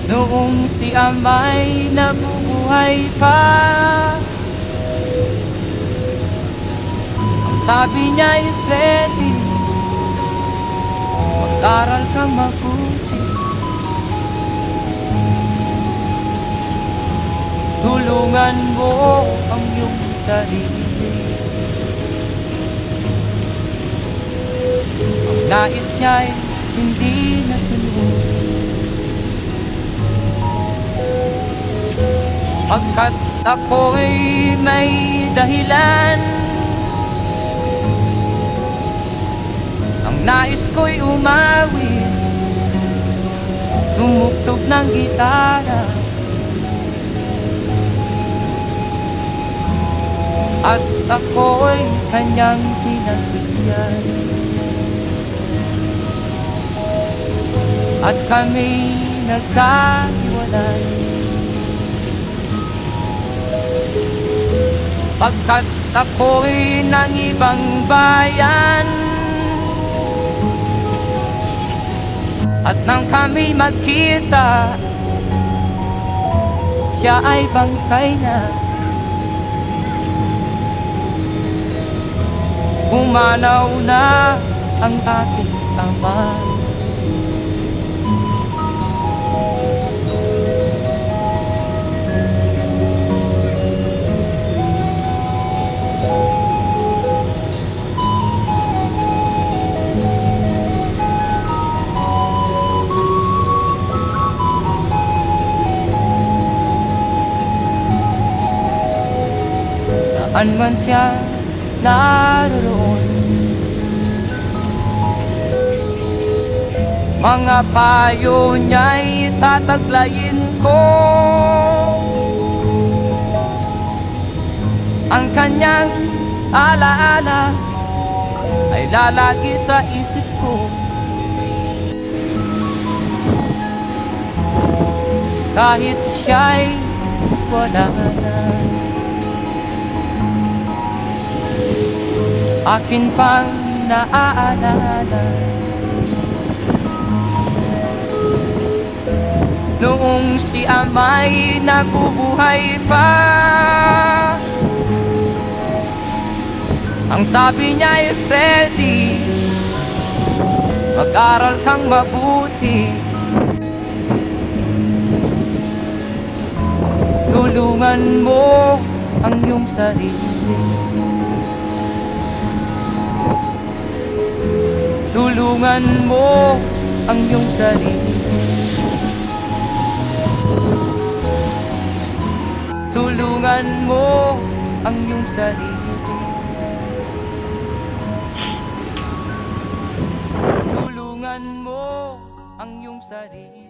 Noong si ama'y nabubuhay pa, ang sabi niya'y Freddy, mag-aral kang mabuti, tulungan mo ang iyong sarili. Ang nais niya'y hindi nasunod, pagkat ako'y may dahilan. Ang nais ko'y umawi, tumugtog ng gitara, at ako'y kanyang pinagbigyan. At kami nagkahiwalay, pagkat ako'y ng ibang bayan. At nang kami magkita, siya ay bangkay na. Pumanaw na ang aking ama. Saan man siya naroon, mga payo niya'y tataglayin ko. Ang kanyang alaala ay lalagi sa isip ko, kahit siya'y wala na. Akin pang naaalala noong si ama'y nabubuhay pa, ang sabi niya'y Freddy, mag-aral kang mabuti, tulungan mo ang iyong sarili, tulungan mo ang iyong sarili, tulungan mo ang iyong sarili, tulungan mo ang iyong sarili.